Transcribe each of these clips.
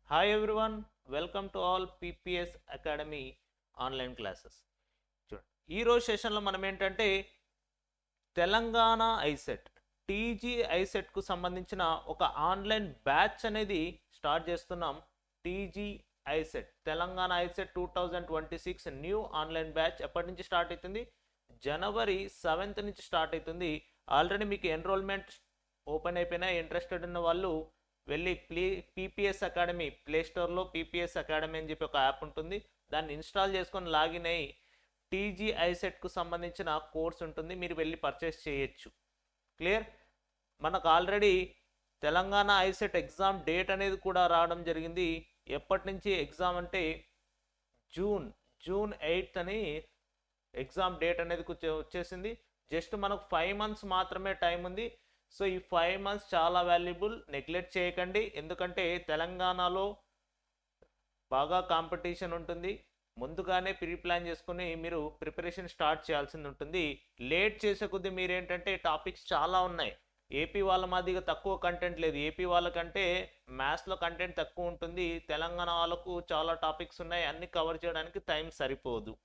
Hi everyone, welcome to all PPS Academy online classes. చూడండి ఈరోజు సెషన్లో మనం ఏంటంటే తెలంగాణ ఐసెట్ టీజీ ఐసెట్కు సంబంధించిన ఒక ఆన్లైన్ బ్యాచ్ అనేది స్టార్ట్ చేస్తున్నాం. TG ICET Telangana ICET 2026 new online batch ఎప్పటి నుంచి స్టార్ట్ అవుతుంది? జనవరి 7th నుంచి స్టార్ట్ అవుతుంది. ఆల్రెడీ మీకు ఎన్రోల్మెంట్ ఓపెన్ అయిపోయినా ఇంట్రెస్టెడ్ ఉన్న వాళ్ళు వెళ్ళి పీపీఎస్ అకాడమీ ప్లేస్టోర్లో పీపీఎస్ అకాడమీ అని చెప్పి ఒక యాప్ ఉంటుంది, దాన్ని ఇన్స్టాల్ చేసుకొని లాగిన్ అయ్యి టీజీ ఐసెట్కు సంబంధించిన కోర్స్ ఉంటుంది, మీరు వెళ్ళి పర్చేస్ చేయొచ్చు. క్లియర్? మనకు already Telangana ICET exam date అనేది కూడా రావడం జరిగింది. ఎప్పటి నుంచి ఎగ్జామ్ అంటే జూన్ 8th అని ఎగ్జామ్ డేట్ అనేది వచ్చేసింది. జస్ట్ మనకు 5 months మాత్రమే టైం ఉంది. సో ఈ 5 months చాలా వాల్యుబుల్, నెగ్లెక్ట్ చేయకండి. ఎందుకంటే తెలంగాణలో బాగా కాంపిటీషన్ ఉంటుంది. ముందుగానే ప్రీ ప్లాన్ చేసుకుని మీరు ప్రిపరేషన్ స్టార్ట్ చేయాల్సింది ఉంటుంది. లేట్ చేసే కొద్దీ మీరేంటంటే టాపిక్స్ చాలా ఉన్నాయి. ఏపీ వాళ్ళ మాదిగా తక్కువ కంటెంట్ లేదు. ఏపీ వాళ్ళకంటే మ్యాథ్స్లో కంటెంట్ తక్కువ ఉంటుంది. తెలంగాణ వాళ్ళకు చాలా టాపిక్స్ ఉన్నాయి, అన్ని కవర్ చేయడానికి టైం సరిపోదు.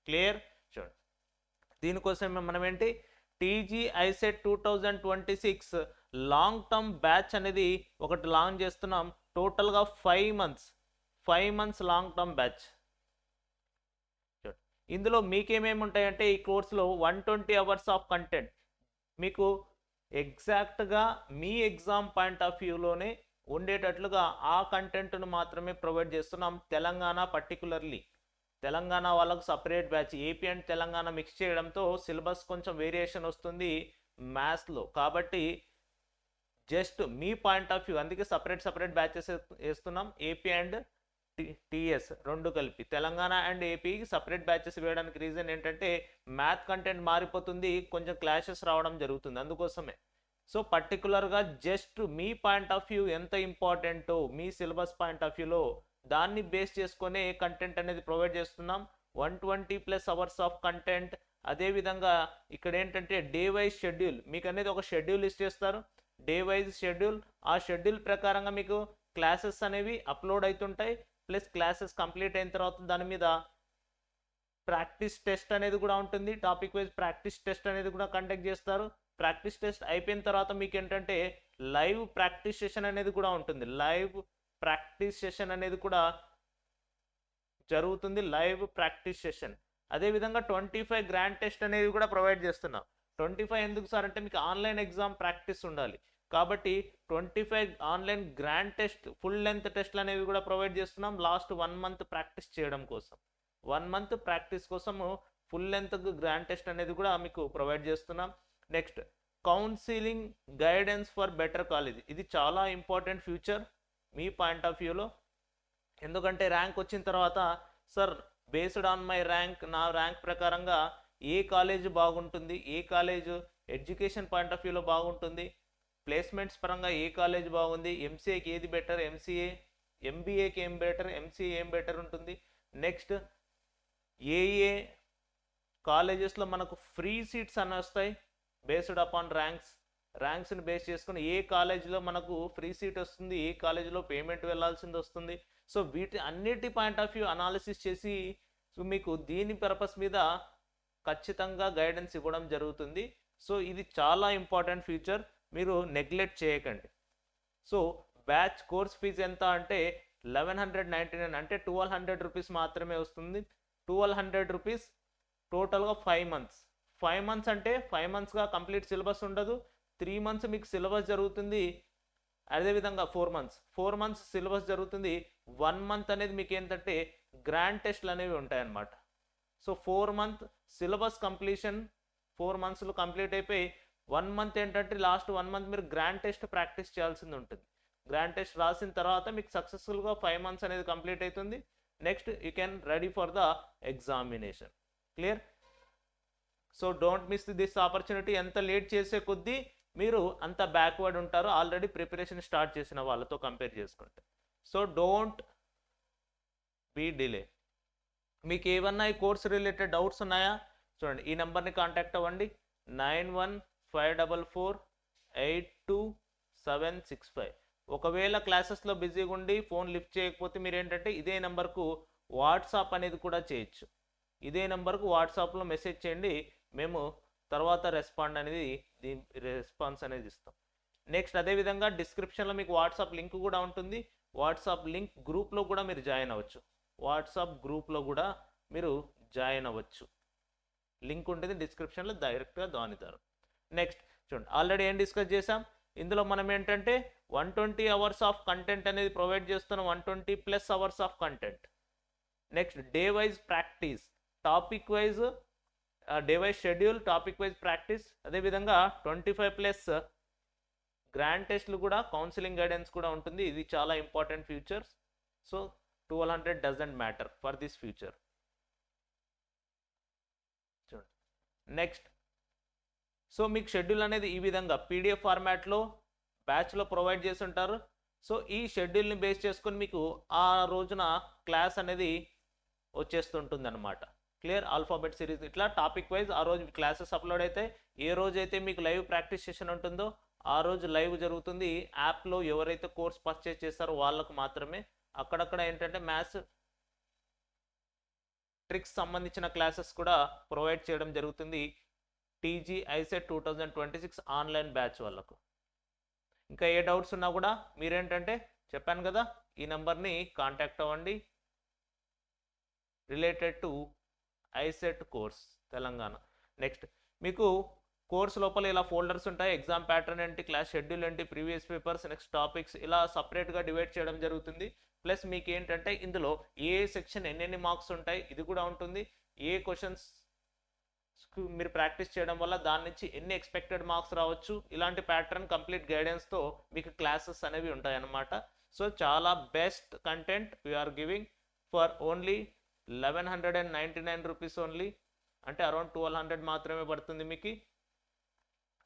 క్లియర్? చూడండి, దీనికోసం మనం ఏంటి TG ICET 2026 long term batch అనేది ఒకటి లాంచ్ చేస్తున్నాం. టోటల్గా 5 months లాంగ్ టర్మ్ బ్యాచ్. ఇందులో మీకేమేమి ఉంటాయంటే ఈ కోర్సులో 120 hours ఆఫ్ కంటెంట్ మీకు ఎగ్జాక్ట్గా మీ ఎగ్జామ్ పాయింట్ ఆఫ్ వ్యూలోనే ఉండేటట్లుగా ఆ కంటెంట్ను మాత్రమే ప్రొవైడ్ చేస్తున్నాం. తెలంగాణ పర్టికులర్లీ తెలంగాణ వాళ్ళకు separate batch, AP and Telangana mix చేయడంతో సిలబస్ కొంచెం వేరియేషన్ వస్తుంది మ్యాథ్స్లో. కాబట్టి just me point of view, అందుకే సపరేట్ బ్యాచెస్ వేస్తున్నాం. ఏపీ అండ్ టీఎస్ రెండు కలిపి తెలంగాణ అండ్ ఏపీకి సపరేట్ బ్యాచెస్ వేయడానికి రీజన్ ఏంటంటే మ్యాథ్ కంటెంట్ మారిపోతుంది, కొంచెం క్లాషెస్ రావడం జరుగుతుంది, అందుకోసమే. సో పర్టికులర్గా just me point of view ఎంత ఇంపార్టెంటో మీ సిలబస్ పాయింట్ ఆఫ్ వ్యూలో దాన్ని బేస్ చేసుకునే కంటెంట్ అనేది ప్రొవైడ్ చేస్తున్నాం. 120+ hours ఆఫ్ కంటెంట్. అదేవిధంగా ఇక్కడ ఏంటంటే డే వైజ్ షెడ్యూల్ మీకు అనేది ఒక షెడ్యూల్ ఇచ్చేస్తారు. డే వైజ్ షెడ్యూల్, ఆ షెడ్యూల్ ప్రకారంగా మీకు క్లాసెస్ అనేవి అప్లోడ్ అవుతుంటాయి. ప్లస్ క్లాసెస్ కంప్లీట్ అయిన తర్వాత దాని మీద ప్రాక్టీస్ టెస్ట్ అనేది కూడా ఉంటుంది. టాపిక్ వైజ్ ప్రాక్టీస్ టెస్ట్ అనేది కూడా కండక్ట్ చేస్తారు. ప్రాక్టీస్ టెస్ట్ అయిపోయిన తర్వాత మీకు ఏంటంటే లైవ్ ప్రాక్టీస్ సెషన్ అనేది కూడా ఉంటుంది. లైవ్ ప్రాక్టీస్ సెషన్ అనేది కూడా జరుగుతుంది, లైవ్ ప్రాక్టీస్ సెషన్. అదేవిధంగా 25 గ్రాండ్ టెస్ట్ అనేది కూడా ప్రొవైడ్ చేస్తున్నాం. 25 ఎందుకు సార్ అంటే మీకు ఆన్లైన్ ఎగ్జామ్ ప్రాక్టీస్ ఉండాలి కాబట్టి 25 online grand test, full length టెస్ట్లు అనేవి కూడా ప్రొవైడ్ చేస్తున్నాం. లాస్ట్ 1 month ప్రాక్టీస్ చేయడం కోసం, 1 month ప్రాక్టీస్ కోసము ఫుల్ లెంత్ గ్రాండ్ టెస్ట్ అనేది కూడా మీకు ప్రొవైడ్ చేస్తున్నాం. Next counselling guidance for better college. ఇది చాలా important future me point of వ్యూలో. ఎందుకంటే ర్యాంక్ వచ్చిన తర్వాత sir based on my rank, నా ర్యాంక్ ప్రకారంగా ఏ కాలేజ్ బాగుంటుంది, ఏ కాలేజ్ ఎడ్యుకేషన్ పాయింట్ ఆఫ్ వ్యూలో బాగుంటుంది, ప్లేస్మెంట్స్ పరంగా ఏ కాలేజ్ బాగుంది, ఎంసీఏకి ఏది బెటర్, ఎంబీఏకి ఏం బెటర్, ఎంసీఏ ఏం బెటర్ ఉంటుంది. నెక్స్ట్ ఏ కాలేజెస్లో మనకు ఫ్రీ సీట్స్ అని వస్తాయి బేస్డ్ అపాన్ ర్యాంక్స్ని బేస్ చేసుకుని ఏ కాలేజీలో మనకు ఫ్రీ సీట్ వస్తుంది, ఏ కాలేజీలో పేమెంట్ వెళ్ళాల్సింది వస్తుంది. సో వీటి అన్నిటి పాయింట్ ఆఫ్ వ్యూ అనాలిసిస్ చేసి సో మీకు దీని పర్పస్ మీద ఖచ్చితంగా గైడెన్స్ ఇవ్వడం జరుగుతుంది. సో ఇది చాలా ఇంపార్టెంట్ ఫ్యూచర్, మీరు నెగ్లెక్ట్ చేయకండి. సో బ్యాచ్ కోర్స్ ఫీజు ఎంత అంటే 1199, అంటే 1200 రూపీస్ మాత్రమే వస్తుంది. 1200 రూపీస్ టోటల్గా 5 months. 5 months అంటే 5 monthsగా కంప్లీట్ సిలబస్ ఉండదు. 3 months మీకు సిలబస్ జరుగుతుంది. అదేవిధంగా 4 months సిలబస్ జరుగుతుంది. 1 month అనేది మీకు ఏంటంటే గ్రాండ్ టెస్ట్లు అనేవి ఉంటాయన్నమాట. సో 4 month సిలబస్ కంప్లీషన్ 4 monthsలో కంప్లీట్ అయిపోయి 1 month ఏంటంటే లాస్ట్ 1 month మీరు గ్రాండ్ టెస్ట్ ప్రాక్టీస్ చేయాల్సింది ఉంటుంది. గ్రాండ్ టెస్ట్ రాసిన తర్వాత మీకు సక్సెస్ఫుల్గా 5 months అనేది కంప్లీట్ అవుతుంది. Next you can ready for the examination. Clear? So don't miss this opportunity. ఎంత లేట్ చేసే కొద్దీ మీరు అంత బ్యాక్వర్డ్ ఉంటారు ఆల్రెడీ ప్రిపరేషన్ స్టార్ట్ చేసిన వాళ్ళతో కంపేర్ చేసుకుంటే. So don't be delay. మీకు ఏమన్నా ఈ కోర్స్ రిలేటెడ్ డౌట్స్ ఉన్నాయా? చూడండి, ఈ నెంబర్ని కాంటాక్ట్ అవ్వండి. 9154482765. ఒకవేళ క్లాసెస్లో బిజీగా ఉండి ఫోన్ లిఫ్ట్ చేయకపోతే మీరు ఏంటంటే ఇదే నెంబర్కు వాట్సాప్ అనేది కూడా చేయొచ్చు. ఇదే నెంబర్కు వాట్సాప్లో మెసేజ్ చేయండి, మేము తర్వాత రెస్పాన్స్ అనేది ఇస్తాం. నెక్స్ట్ అదేవిధంగా డిస్క్రిప్షన్లో మీకు వాట్సాప్ లింక్ కూడా ఉంటుంది. వాట్సాప్ లింక్ గ్రూప్లో కూడా మీరు జాయిన్ అవ్వచ్చు. వాట్సాప్ గ్రూప్లో కూడా మీరు జాయిన్ అవ్వచ్చు. లింక్ ఉంటుంది డిస్క్రిప్షన్లో, డైరెక్ట్గా దాని ద్వారా. నెక్స్ట్ చూడండి, ఆల్రెడీ ఏం డిస్కస్ చేసాం, ఇందులో మనం ఏంటంటే 120 అవర్స్ ఆఫ్ కంటెంట్ అనేది ప్రొవైడ్ చేస్తున్నాం, 120+ hours of content. Next day wise practice, topic wise day wise schedule, topic wise practice. అదేవిధంగా 25+ గ్రాండ్ టెస్ట్లు కూడా, కౌన్సిలింగ్ గైడెన్స్ కూడా ఉంటుంది. ఇది చాలా important futures. So 1200 doesn't matter for this future. చూడండి నెక్స్ట్, సో మీకు షెడ్యూల్ అనేది ఈ విధంగా పీడిఎఫ్ ఫార్మాట్లో బ్యాచ్లో ప్రొవైడ్ చేసి ఉంటారు. సో ఈ షెడ్యూల్ని బేస్ చేసుకొని మీకు ఆ రోజున క్లాస్ అనేది వచ్చేస్తుంటుంది అనమాట. క్లియర్? ఆల్ఫాబెట్ సిరీస్ ఇట్లా టాపిక్ వైజ్ ఆ రోజు క్లాసెస్ అప్లోడ్ అయితే, ఏ రోజైతే మీకు లైవ్ ప్రాక్టీస్ సెషన్ ఉంటుందో ఆ రోజు లైవ్ జరుగుతుంది. యాప్లో ఎవరైతే కోర్స్ పర్చేస్ చేస్తారో వాళ్ళకు మాత్రమే. అక్కడక్కడ ఏంటంటే మ్యాథ్స్ ట్రిక్స్ సంబంధించిన క్లాసెస్ కూడా ప్రొవైడ్ చేయడం జరుగుతుంది టీజీ ఐసెట్ 2026 ఆన్లైన్ బ్యాచ్ వాళ్ళకు. ఇంకా ఏ డౌట్స్ ఉన్నా కూడా మీరేంటంటే చెప్పాను కదా, ఈ నెంబర్ని కాంటాక్ట్ అవ్వండి related to ICET course Telangana. Next మీకు కోర్స్ లోపల ఇలా ఫోల్డర్స్ ఉంటాయి. ఎగ్జామ్ ప్యాటర్న్ ఏంటి, క్లాస్ షెడ్యూల్ ఏంటి, ప్రీవియస్ పేపర్స్, నెక్స్ట్ టాపిక్స్, ఇలా సపరేట్గా డివైడ్ చేయడం జరుగుతుంది. ప్లస్ మీకు ఏంటంటే ఇందులో ఏ సెక్షన్ ఎన్నెన్ని మార్క్స్ ఉంటాయి ఇది కూడా ఉంటుంది. ఏ క్వశ్చన్స్ మీరు ప్రాక్టీస్ చేయడం వల్ల దాని నుంచి ఎన్ని ఎక్స్పెక్టెడ్ మార్క్స్ రావచ్చు, ఇలాంటి ప్యాటర్న్ కంప్లీట్ గైడెన్స్తో మీకు క్లాసెస్ అనేవి ఉంటాయి అన్నమాట. సో చాలా best content we are giving for only 1199 rupees only, అంటే అరౌండ్ 1200 మాత్రమే పడుతుంది మీకు.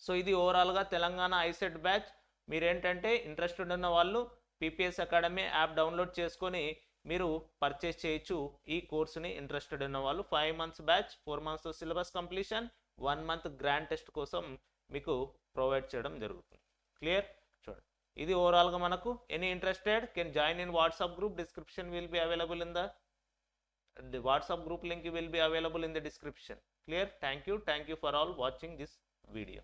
సో ఇది ఓవరాల్గా తెలంగాణ ఐసెట్ బ్యాచ్. మీరేంటంటే ఇంట్రెస్టెడ్ ఉన్న వాళ్ళు పీపీఎస్ అకాడమీ యాప్ డౌన్లోడ్ చేసుకొని మీరు పర్చేస్ చేయొచ్చు ఈ కోర్సుని. ఇంట్రెస్టెడ్ ఉన్న వాళ్ళు 5 months batch, 4 months syllabus completion, 1 month grand test కోసం మీకు ప్రొవైడ్ చేయడం జరుగుతుంది. క్లియర్? చూడండి, ఇది ఓవరాల్గా మనకు. Any interested can join in WhatsApp group. Description will be available in the WhatsApp group link will be available in the description. Clear? Thank you for all watching this video.